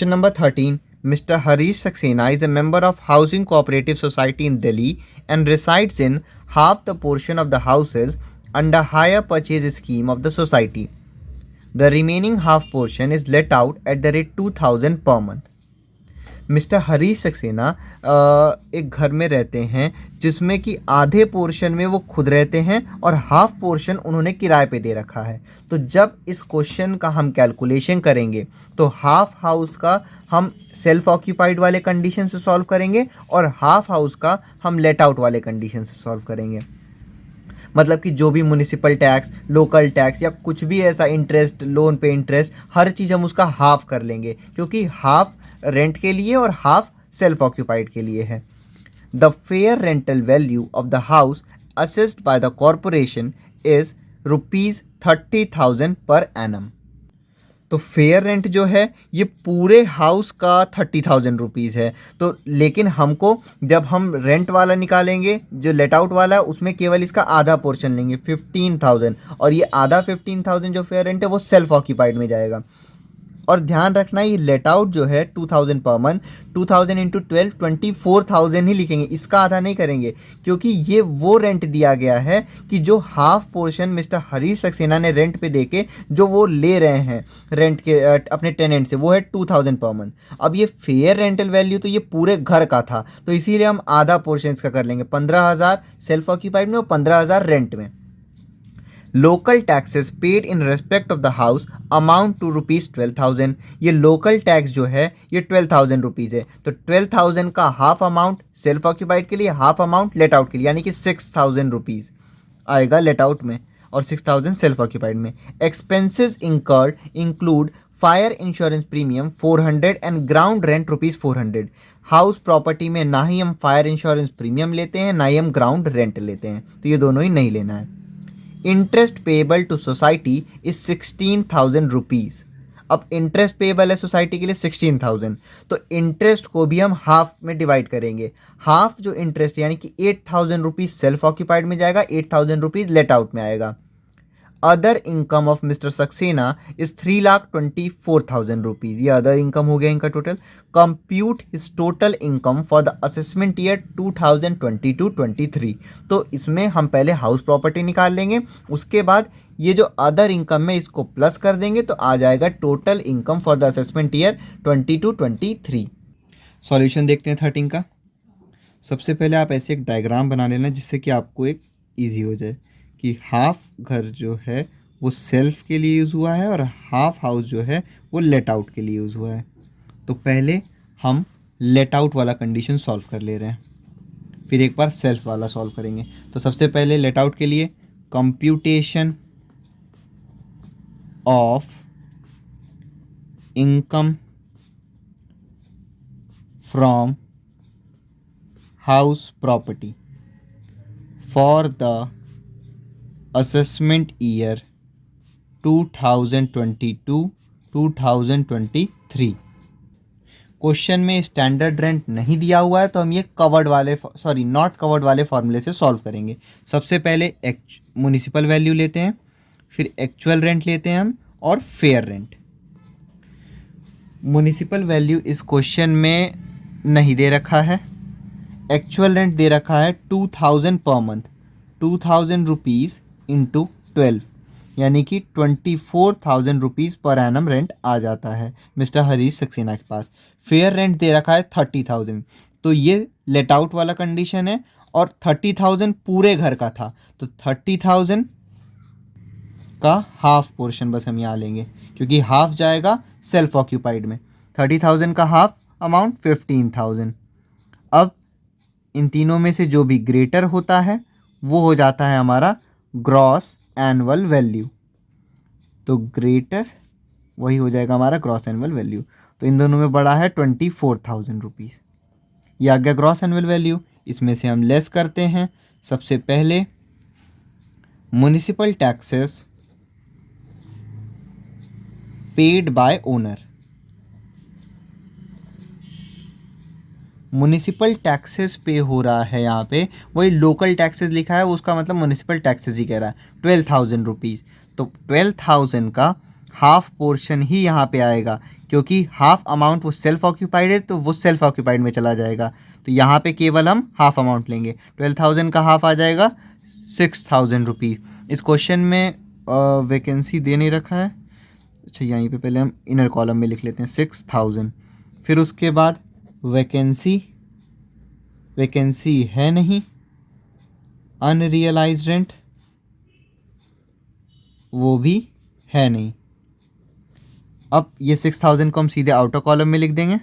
Question number 13. Mr. Harish Saxena is a member of Housing Cooperative Society in Delhi and resides in half the portion of the houses under hire purchase scheme of the society. The remaining half portion is let out at the rate 2000 per month. Mister Harish Saxena एक घर में रहते हैं जिसमें कि आधे portion में वो खुद रहते हैं और हाफ पोर्शन उन्होंने किराए पे दे रखा है। तो जब इस क्वेश्चन का हम कैलकुलेशन करेंगे तो हाफ हाउस का हम सेल्फ ऑक्यूपाइड वाले कंडीशन से सॉल्व करेंगे और हाफ हाउस का हम लेट आउट वाले कंडीशन से सॉल्व करेंगे। मतलब कि जो भी म्युनिसिपल टैक्स, लोकल टैक्स या कुछ भी ऐसा इंटरेस्ट, लोन पे इंटरेस्ट, हर चीज़ हम उसका हाफ कर लेंगे क्योंकि हाफ रेंट के लिए और हाफ सेल्फ ऑक्यूपाइड के लिए है। The fair rental value of the house assessed by the corporation is ₹30,000 per annum. तो फेयर रेंट जो है ये पूरे हाउस का 30,000 रुपीज़ है। तो लेकिन हमको जब हम रेंट वाला निकालेंगे, जो लेट आउट वाला है, उसमें केवल इसका आधा पोर्शन लेंगे 15,000, और ये आधा 15,000 जो फेयर रेंट है वो सेल्फ ऑक्यूपाइड में जाएगा। और ध्यान रखना ये लेट आउट जो है 2000 पर मंथ, 2000 इंटू 12 24,000 ही लिखेंगे, इसका आधा नहीं करेंगे क्योंकि ये वो रेंट दिया गया है कि जो half portion mister Harish Saxena ने रेंट पे देके जो वो ले रहे हैं रेंट के अपने टेनेंट से, वो है 2000 पर मंथ। अब ये फेयर रेंटल वैल्यू तो ये पूरे घर का था, तो इसीलिए हम आधा पोर्शन इसका कर लेंगे, 15,000 सेल्फ ऑक्यूपाइड में और 15,000 रेंट में। Local taxes paid in respect of the house amount to ₹12,000। ये लोकल टैक्स जो है ये 12,000 रुपीज़ है। तो 12,000 का हाफ अमाउंट सेल्फ ऑक्यूपाइड के लिए, हाफ अमाउंट लेट आउट के लिए, यानी कि 6,000 रुपीज़ आएगा लेट आउट में और 6,000 सेल्फ ऑक्यूपाइड में। Expenses incurred include fire insurance premium 400 and ground rent ₹400। House property में ना ही हम फायर इंश्योरेंस प्रीमियम लेते हैं ना ही हम ग्राउंड रेंट लेते हैं, तो ये दोनों ही नहीं लेना है। Interest payable to society is 16,000 rupees. अब इंटरेस्ट पेएबल है सोसाइटी के लिए 16,000, तो इंटरेस्ट को भी हम हाफ में डिवाइड करेंगे। हाफ जो इंटरेस्ट यानी कि 8,000 रुपीज़ सेल्फ ऑक्यूपाइड में जाएगा, 8,000 रुपीज़ लेट आउट में आएगा। Other income of mister Saxena is 3,24,000 rupees. ये अदर इनकम हो गया इनका total. Compute his total income for the assessment year 2022-23। तो इसमें हम पहले हाउस प्रॉपर्टी निकाल लेंगे, उसके बाद ये जो अदर इनकम है इसको प्लस कर देंगे तो आ जाएगा total income for the assessment year 22-23। Solution देखते हैं 13 का। सबसे पहले आप ऐसे एक डायग्राम बना लेना जिससे कि आपको एक ईजी हो जाए कि हाफ घर जो है वो सेल्फ के लिए यूज़ हुआ है और हाफ हाउस जो है वो लेट आउट के लिए यूज़ हुआ है। तो पहले हम लेट आउट वाला कंडीशन सॉल्व कर ले रहे हैं, फिर एक बार सेल्फ वाला सॉल्व करेंगे। तो सबसे पहले लेट आउट के लिए computation of income from house property for the assessment year 2022-2023। Question में स्टैंडर्ड रेंट नहीं दिया हुआ है तो हम ये नॉट कवर्ड वाले फॉर्मूले से सॉल्व करेंगे। सबसे पहले म्युनिसिपल वैल्यू लेते हैं, फिर एक्चुअल रेंट लेते हैं हम, और फेयर रेंट। म्युनिसिपल वैल्यू इस क्वेश्चन में नहीं दे रखा है। एक्चुअल रेंट दे रखा है 2,000 पर मंथ, 2,000 रुपीज़ इंटू 12, यानी कि 24,000 रुपीज़ पर एनम रेंट आ जाता है मिस्टर हरीश सक्सेना के पास। फेयर रेंट दे रखा है 30,000, तो ये लेट आउट वाला कंडीशन है और 30,000 पूरे घर का था, तो 30,000 का हाफ पोर्शन बस हम यहाँ लेंगे क्योंकि हाफ जाएगा सेल्फ ऑक्यूपाइड में। 30,000 का हाफ अमाउंट 15,000। अब इन तीनों में से जो भी ग्रेटर होता है वो हो जाता है हमारा ग्रॉस एनुअल वैल्यू, तो ग्रेटर वही हो जाएगा हमारा ग्रॉस एनुअल वैल्यू। तो इन दोनों में बड़ा है 24,000 रुपीज़। ये आ गया ग्रॉस एनुअल वैल्यू। इसमें से हम लेस करते हैं। सबसे पहले municipal taxes paid by owner. Municipal taxes पे हो रहा है यहाँ पे, वही लोकल टैक्सेस लिखा है उसका मतलब म्युनिसिपल टैक्सेस ही कह रहा है, 12,000 रुपीज़। तो 12,000 का हाफ पोर्शन ही यहाँ पे आएगा क्योंकि हाफ अमाउंट वो सेल्फ ऑक्यूपाइड है तो वो सेल्फ ऑक्यूपाइड में चला जाएगा। तो यहाँ पे केवल हम हाफ अमाउंट लेंगे। 12,000 का हाफ आ जाएगा 6,000 रुपीज़। इस क्वेश्चन में वैकेंसी दे नहीं रखा है। अच्छा, यहीं पे पहले हम इनर कॉलम में लिख लेते हैं 6,000। फिर उसके बाद वैकेंसी है नहीं। अनरियलाइज्ड रेंट वो भी है नहीं। अब ये 6,000 को हम सीधे आउटर कॉलम में लिख देंगे,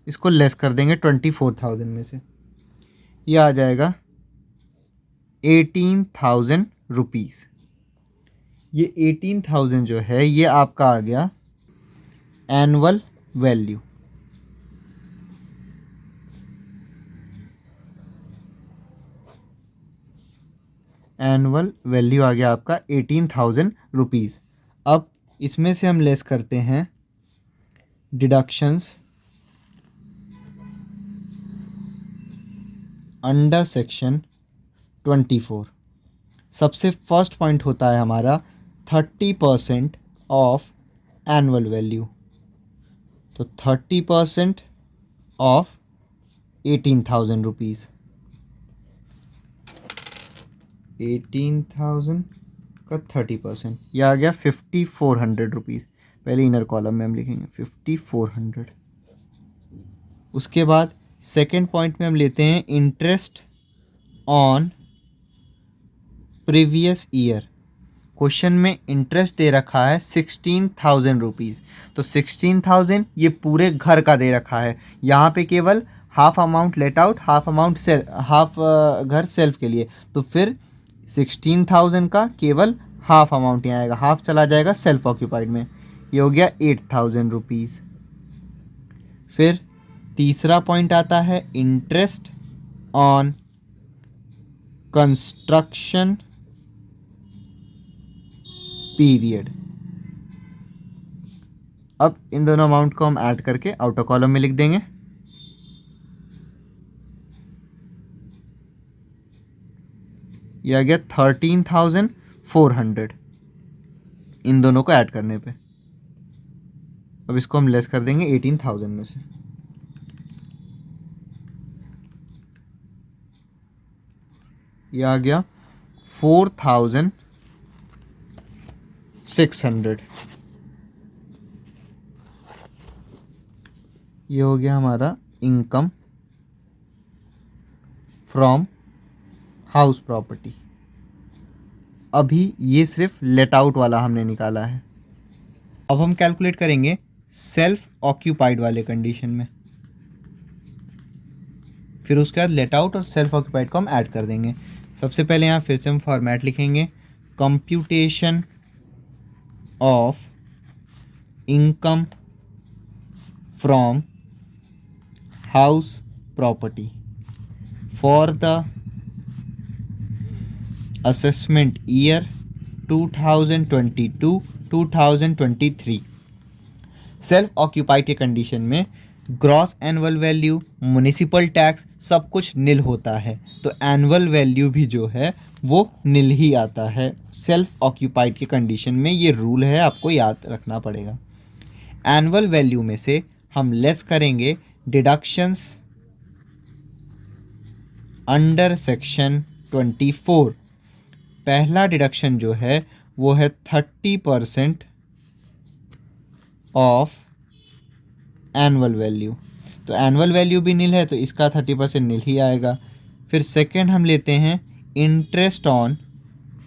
इसको लेस कर देंगे 24,000 में से। ये आ जाएगा 18,000 रुपीज़। ये 18,000 जो है ये आपका आ गया एनुअल वैल्यू। एनुअल वैल्यू आ गया आपका 18,000 रुपीज़। अब इसमें से हम लेस करते हैं डिडक्शंस अंडर सेक्शन 24। सबसे फर्स्ट पॉइंट होता है हमारा 30% ऑफ एनुअल वैल्यू। तो 30% ऑफ 18,000 रुपीज़। 18,000 का 30% यह आ गया 5,400 रुपीज़। पहले इनर कॉलम में हम लिखेंगे 5,400। उसके बाद सेकेंड पॉइंट में हम लेते हैं interest on previous year. Question में इंटरेस्ट दे रखा है 16,000 रुपीज़। तो 16,000 ये पूरे घर का दे रखा है। यहाँ पे केवल half amount let out, half amount half घर सेल्फ के लिए। तो फिर 16,000 का केवल हाफ अमाउंट यहाँ आएगा, हाफ चला जाएगा सेल्फ ऑक्यूपाइड में। ये हो गया 8,000 रुपीज़। फिर तीसरा पॉइंट आता है इंटरेस्ट ऑन कंस्ट्रक्शन पीरियड। अब इन दोनों अमाउंट को हम ऐड करके आउटर कॉलम में लिख देंगे। ये आ गया 13,400 इन दोनों को ऐड करने पे। अब इसको हम लेस कर देंगे 18,000 में से। ये आ गया 4,600। ये हो गया हमारा इनकम फ्रॉम हाउस प्रॉपर्टी। अभी ये सिर्फ लेट आउट वाला हमने निकाला है। अब हम कैलकुलेट करेंगे सेल्फ ऑक्यूपाइड वाले कंडीशन में। फिर उसके बाद लेट आउट और सेल्फ ऑक्यूपाइड को हम ऐड कर देंगे। सबसे पहले यहाँ फिर से हम फॉर्मेट लिखेंगे computation of income from house property for the assessment year 2022-2023। Self occupied के कंडीशन में gross annual value, municipal tax सब कुछ निल होता है। तो एनुअल वैल्यू भी जो है वो निल ही आता है सेल्फ ऑक्यूपाइड के कंडीशन में। ये रूल है, आपको याद रखना पड़ेगा। एनुअल वैल्यू में से हम लेस करेंगे डिडक्शंस अंडर सेक्शन 24। पहला डिडक्शन जो है वो है 30% ऑफ एनुअल वैल्यू। तो एनुअल वैल्यू भी नील है तो इसका 30% नील ही आएगा। फिर सेकंड हम लेते हैं इंटरेस्ट ऑन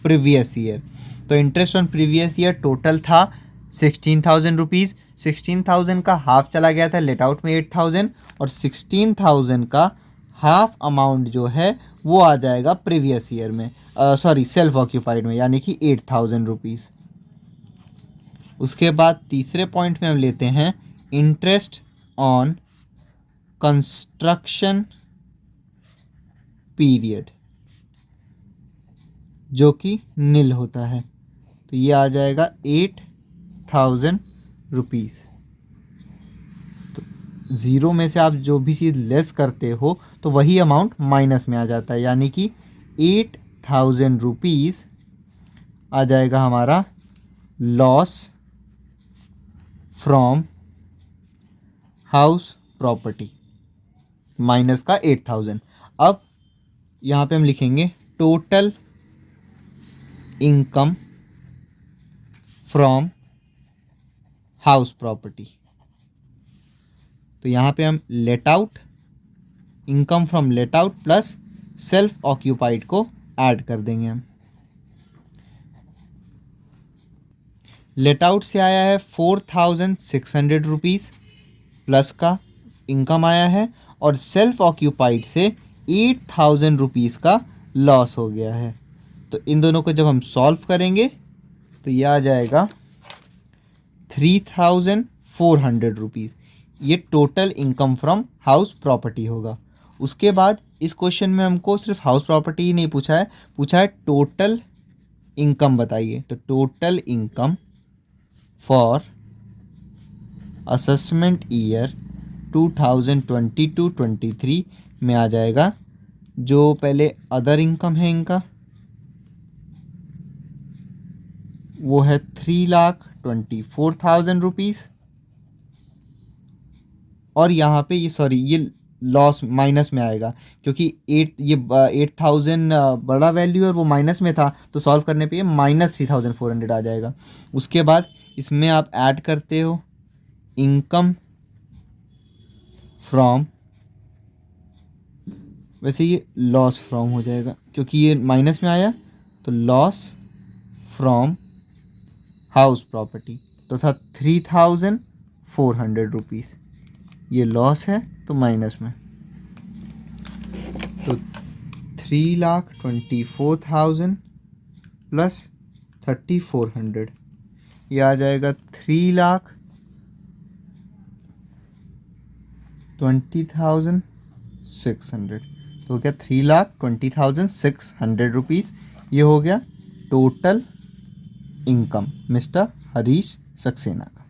प्रीवियस ईयर। तो interest on previous year total था 16,000 रुपीज़। 16,000 का हाफ चला गया था लेट आउट में 8,000, और 16,000 का हाफ अमाउंट जो है वो आ जाएगा प्रीवियस ईयर में, सॉरी सेल्फ ऑक्यूपाइड में, यानी कि 8,000 रुपीज़। उसके बाद तीसरे पॉइंट में हम लेते हैं इंटरेस्ट ऑन कंस्ट्रक्शन पीरियड, जो कि निल होता है। तो ये आ जाएगा 8,000 रुपीज़। तो ज़ीरो में से आप जो भी चीज़ लेस करते हो तो वही अमाउंट माइनस में आ जाता है, यानी कि 8,000 रुपीज़ आ जाएगा हमारा loss from house property minus का 8,000। अब यहाँ पे हम लिखेंगे total income from house property. तो यहाँ पे हम let out, income from let out plus self occupied को ऐड कर देंगे हम। लेट आउट से आया है 4,600 रुपीज़ प्लस का इनकम आया है, और सेल्फ ऑक्यूपाइड से 8,000 रुपीज़ का लॉस हो गया है। तो इन दोनों को जब हम सॉल्व करेंगे तो यह आ जाएगा 3,400 रुपीज़। ये total income from house property होगा। उसके बाद इस क्वेश्चन में हमको सिर्फ हाउस प्रॉपर्टी ही नहीं पूछा है टोटल इनकम बताइए। तो total income for assessment year 2022-23 में आ जाएगा, जो पहले अदर इनकम है इनका वो है 3,24,000 रुपीज़, और यहाँ पे ये लॉस माइनस में आएगा क्योंकि 8,000 बड़ा वैल्यू है और वो माइनस में था, तो सॉल्व करने पे ये -3,400 आ जाएगा। उसके बाद इसमें आप ऐड करते हो इनकम फ्रॉम, वैसे ये लॉस फ्रॉम हो जाएगा क्योंकि ये माइनस में आया, तो लॉस फ्रॉम हाउस प्रॉपर्टी तो था 3,400 रुपीज़। ये लॉस है तो माइनस में, तो 3,24,000 प्लस 3,400 ये आ जाएगा 3,20,600। तो हो गया 3,20,600 रुपीज़। ये हो गया total income mister Harish Saxena का।